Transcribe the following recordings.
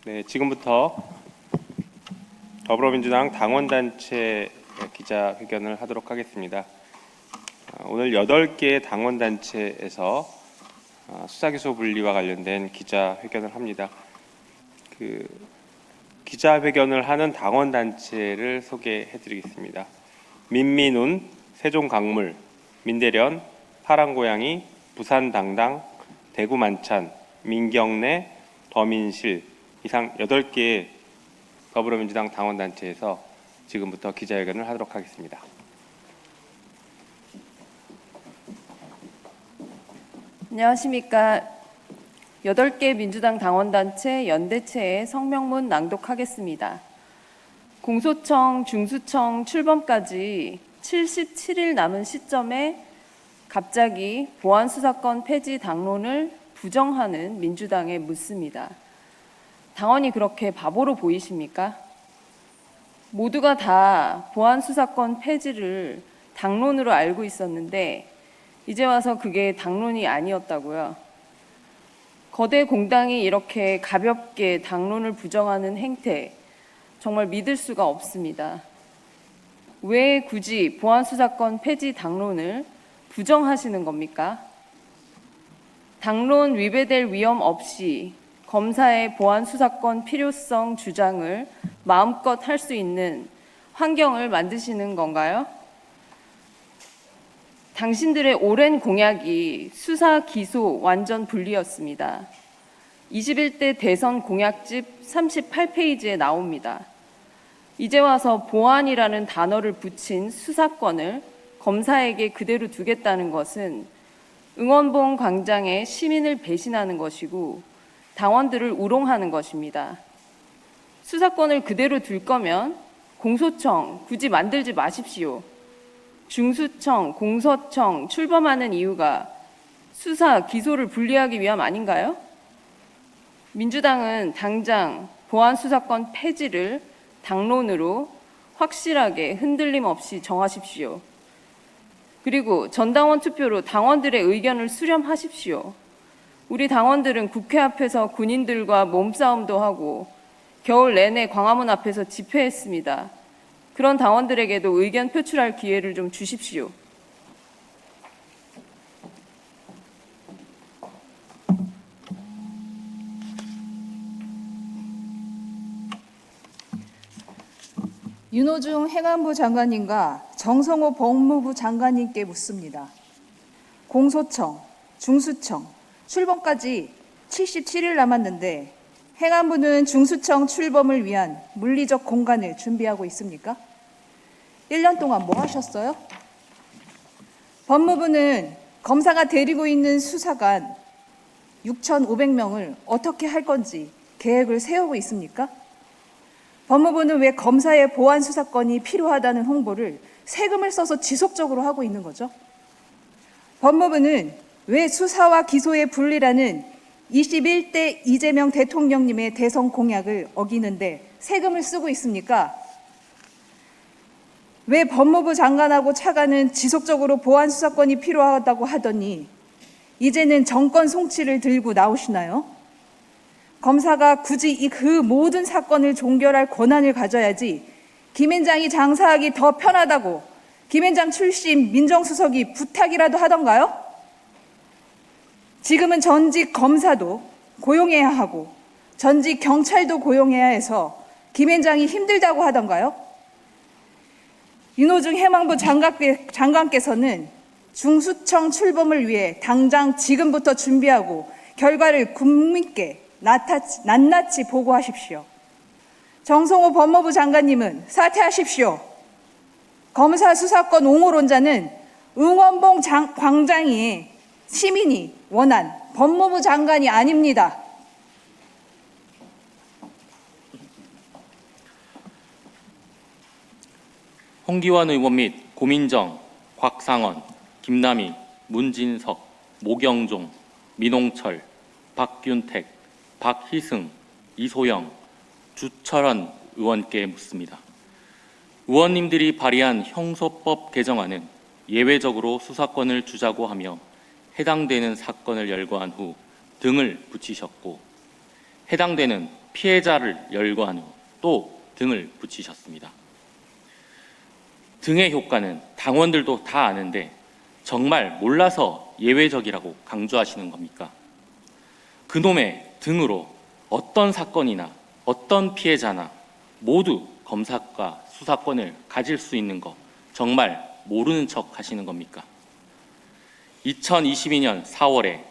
네, 지금부터 더불어민주당 당원단체 기자회견을 하도록 하겠습니다. 오늘 8개 당원단체에서 수사기소 분리와 관련된 기자회견을 합니다. 기자회견을 하는 당원단체를 소개해드리겠습니다. 민민운, 세종강물, 민대련, 파랑고양이, 부산당당, 대구만찬, 민경래, 더민실 이상 8개의 더불어민주당 당원단체에서 지금부터 기자회견을 하도록 하겠습니다. 안녕하십니까. 8개 민주당 당원단체 연대체의 성명문 낭독하겠습니다. 공소청, 중수청 출범까지 77일 남은 시점에 갑자기 보안수사권 폐지 당론을 부정하는 민주당에 묻습니다. 당원이 그렇게 바보로 보이십니까? 모두가 다 보안수사권 폐지를 당론으로 알고 있었는데 이제 와서 그게 당론이 아니었다고요. 거대 공당이 이렇게 가볍게 당론을 부정하는 행태 정말 믿을 수가 없습니다. 왜 굳이 보안수사권 폐지 당론을 부정하시는 겁니까? 당론 위배될 위험 없이 검사의 보안수사권 필요성 주장을 마음껏 할 수 있는 환경을 만드시는 건가요? 당신들의 오랜 공약이 수사, 기소 완전 분리였습니다. 21대 대선 공약집 38페이지에 나옵니다. 이제 와서 보안이라는 단어를 붙인 수사권을 검사에게 그대로 두겠다는 것은 응원봉 광장의 시민을 배신하는 것이고 당원들을 우롱하는 것입니다. 수사권을 그대로 둘 거면 공소청 굳이 만들지 마십시오. 중수청, 공서청 출범하는 이유가 수사, 기소를 분리하기 위함 아닌가요? 민주당은 당장 보안수사권 폐지를 당론으로 확실하게 흔들림 없이 정하십시오. 그리고 전당원 투표로 당원들의 의견을 수렴하십시오. 우리 당원들은 국회 앞에서 군인들과 몸싸움도 하고 겨울 내내 광화문 앞에서 집회했습니다. 그런 당원들에게도 의견 표출할 기회를 좀 주십시오. 윤호중 행안부 장관님과 정성호 법무부 장관님께 묻습니다. 공소청, 중수청, 출범까지 77일 남았는데 행안부는 중수청 출범을 위한 물리적 공간을 준비하고 있습니까? 1년 동안 뭐 하셨어요? 법무부는 검사가 데리고 있는 수사관 6,500명을 어떻게 할 건지 계획을 세우고 있습니까? 법무부는 왜 검사의 보안 수사권이 필요하다는 홍보를 세금을 써서 지속적으로 하고 있는 거죠? 법무부는 왜 수사와 기소의 분리라는 21대 이재명 대통령님의 대선 공약을 어기는데 세금을 쓰고 있습니까? 왜 법무부 장관하고 차관은 지속적으로 보안 수사권이 필요하다고 하더니 이제는 정권 송치를 들고 나오시나요? 검사가 굳이 그 모든 사건을 종결할 권한을 가져야지 김앤장이 장사하기 더 편하다고 김앤장 출신 민정수석이 부탁이라도 하던가요? 지금은 전직 검사도 고용해야 하고 전직 경찰도 고용해야 해서 김앤장이 힘들다고 하던가요? 윤호중 행안부 장관께서는 중수청 출범을 위해 당장 지금부터 준비하고 결과를 국민께 낱낱이 보고하십시오. 정성호 법무부 장관님은 사퇴하십시오. 검사 수사권 옹호론자는 응원봉 광장이 시민이 원한 법무부 장관이 아닙니다. 홍기환 의원 및 고민정, 곽상원, 김남희, 문진석, 모경종, 민홍철, 박균택, 박희승, 이소영, 주철원 의원께 묻습니다. 의원님들이 발의한 형소법 개정안은 예외적으로 수사권을 주자고 하며 해당되는 사건을 열거한 후 등을 붙이셨고 해당되는 피해자를 열거한 후 또 등을 붙이셨습니다. 등의 효과는 당원들도 다 아는데 정말 몰라서 예외적이라고 강조하시는 겁니까? 그놈의 등으로 어떤 사건이나 어떤 피해자나 모두 검사과 수사권을 가질 수 있는 거 정말 모르는 척 하시는 겁니까? 2022년 4월에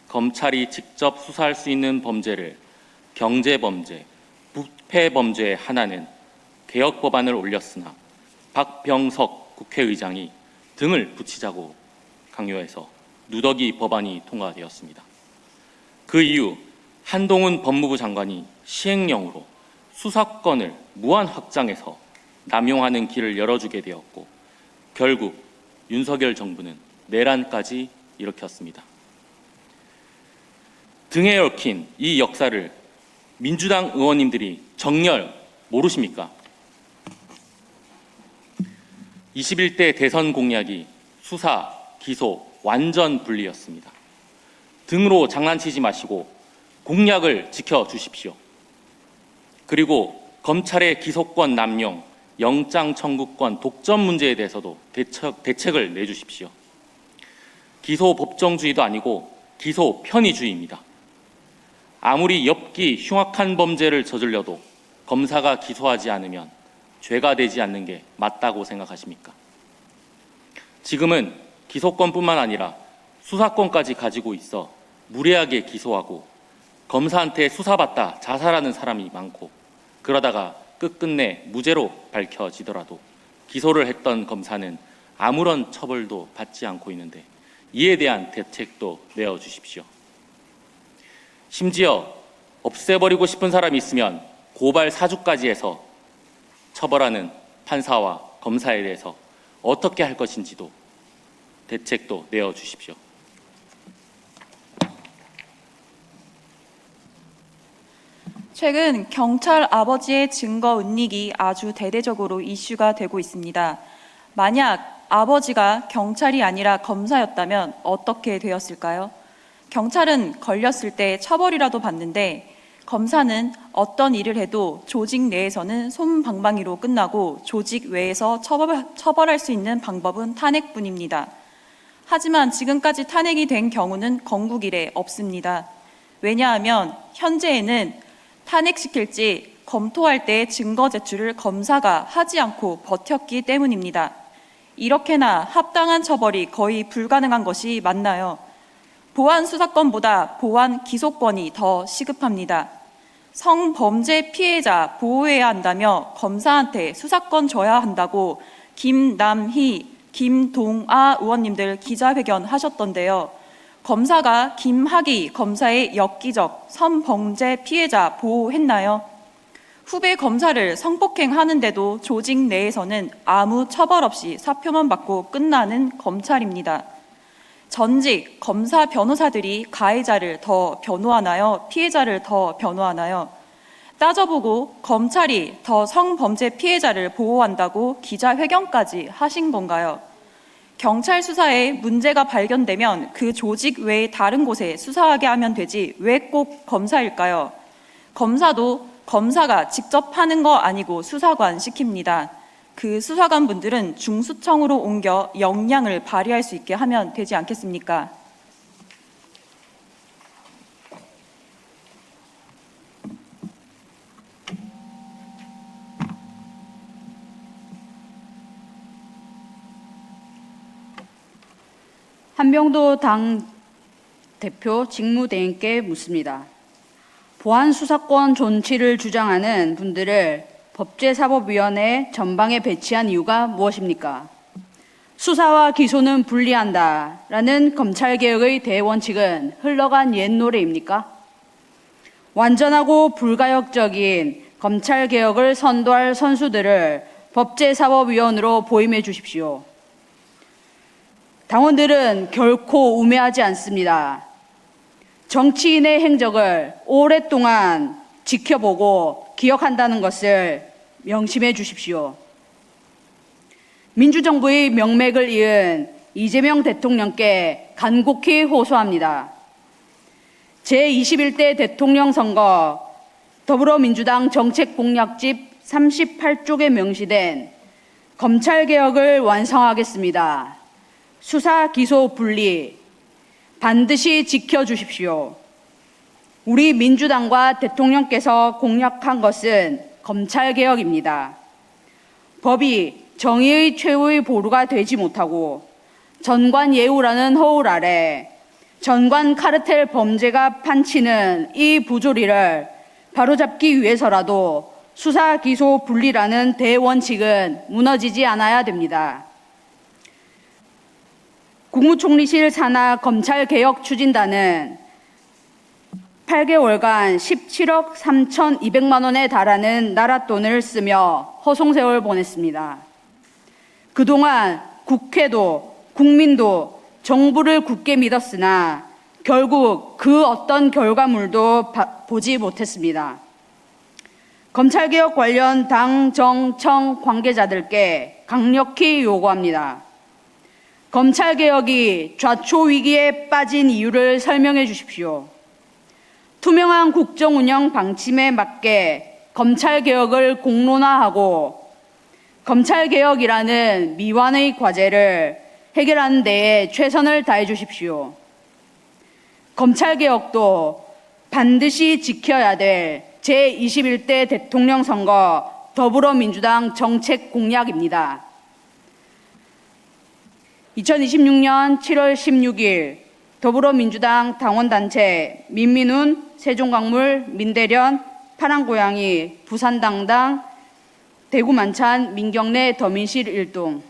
검찰이 직접 수사할 수 있는 범죄를 경제범죄, 부패범죄에 하나는 개혁 법안을 올렸으나 박병석 국회의장이 등을 붙이자고 강요해서 누더기 법안이 통과되었습니다. 그 이후 한동훈 법무부 장관이 시행령으로 수사권을 무한 확장해서 남용하는 길을 열어주게 되었고 결국 윤석열 정부는 내란까지 일으켰습니다. 등에 얽힌 이 역사를 민주당 의원님들이 정말 모르십니까? 21대 대선 공약이 수사, 기소, 완전 분리였습니다. 등으로 장난치지 마시고 공약을 지켜주십시오. 그리고 검찰의 기소권 남용, 영장 청구권 독점 문제에 대해서도 대책을 내주십시오. 기소 법정주의도 아니고 기소 편의주의입니다. 아무리 엽기 흉악한 범죄를 저질러도 검사가 기소하지 않으면 죄가 되지 않는 게 맞다고 생각하십니까? 지금은 기소권뿐만 아니라 수사권까지 가지고 있어 무례하게 기소하고 검사한테 수사받다 자살하는 사람이 많고 그러다가 끝끝내 무죄로 밝혀지더라도 기소를 했던 검사는 아무런 처벌도 받지 않고 있는데 이에 대한 대책도 내어주십시오. 심지어 없애버리고 싶은 사람이 있으면 고발 사주까지 해서 처벌하는 판사와 검사에 대해서 어떻게 할 것인지도 대책도 내어주십시오. 최근 경찰 아버지의 증거 은닉이 아주 대대적으로 이슈가 되고 있습니다. 만약 아버지가 경찰이 아니라 검사였다면 어떻게 되었을까요? 경찰은 걸렸을 때 처벌이라도 받는데 검사는 어떤 일을 해도 조직 내에서는 솜방망이로 끝나고 조직 외에서 처벌할 수 있는 방법은 탄핵뿐입니다. 하지만 지금까지 탄핵이 된 경우는 건국 이래 없습니다. 왜냐하면 현재에는 탄핵시킬지 검토할 때 증거 제출을 검사가 하지 않고 버텼기 때문입니다. 이렇게나 합당한 처벌이 거의 불가능한 것이 맞나요? 보안 수사권보다 보안 기소권이 더 시급합니다. 성범죄 피해자 보호해야 한다며 검사한테 수사권 줘야 한다고 김남희, 김동아 의원님들 기자회견 하셨던데요. 검사가 김학의 검사의 엽기적 성범죄 피해자 보호했나요? 후배 검사를 성폭행하는데도 조직 내에서는 아무 처벌 없이 사표만 받고 끝나는 검찰입니다. 전직 검사 변호사들이 가해자를 더 변호하나요? 피해자를 더 변호하나요? 따져보고 검찰이 더 성범죄 피해자를 보호한다고 기자회견까지 하신 건가요? 경찰 수사에 문제가 발견되면 그 조직 외의 다른 곳에 수사하게 하면 되지 왜 꼭 검사일까요? 검사도 검사가 직접 하는 거 아니고 수사관 시킵니다. 그 수사관 분들은 중수청으로 옮겨 역량을 발휘할 수 있게 하면 되지 않겠습니까? 한병도 당 대표 직무대행께 묻습니다. 보안수사권 존치를 주장하는 분들을 법제사법위원회 전방에 배치한 이유가 무엇입니까? 수사와 기소는 분리한다라는 검찰개혁의 대원칙은 흘러간 옛 노래입니까? 완전하고 불가역적인 검찰개혁을 선도할 선수들을 법제사법위원으로 보임해 주십시오. 당원들은 결코 우매하지 않습니다. 정치인의 행적을 오랫동안 지켜보고 기억한다는 것을 명심해 주십시오. 민주정부의 명맥을 이은 이재명 대통령께 간곡히 호소합니다. 제21대 대통령 선거 더불어민주당 정책공약집 38쪽에 명시된 검찰개혁을 완성하겠습니다. 수사, 기소, 분리 반드시 지켜주십시오. 우리 민주당과 대통령께서 공약한 것은 검찰개혁입니다. 법이 정의의 최후의 보루가 되지 못하고 전관예우라는 허울 아래 전관 카르텔 범죄가 판치는 이 부조리를 바로잡기 위해서라도 수사, 기소, 분리라는 대원칙은 무너지지 않아야 됩니다. 국무총리실 산하 검찰개혁 추진단은 8개월간 17억 3,200만 원에 달하는 나라 돈을 쓰며 허송세월 보냈습니다. 그동안 국회도 국민도 정부를 굳게 믿었으나 결국 그 어떤 결과물도 보지 못했습니다. 검찰개혁 관련 당, 정, 청 관계자들께 강력히 요구합니다. 검찰개혁이 좌초위기에 빠진 이유를 설명해 주십시오. 투명한 국정운영 방침에 맞게 검찰개혁을 공론화하고 검찰개혁이라는 미완의 과제를 해결하는 데에 최선을 다해 주십시오. 검찰개혁도 반드시 지켜야 될 제21대 대통령 선거 더불어민주당 정책 공약입니다. 2026년 7월 16일 더불어민주당 당원단체 민민훈, 세종강물, 민대련, 파랑고양이, 부산당당, 대구만찬, 민경래, 더민실 1동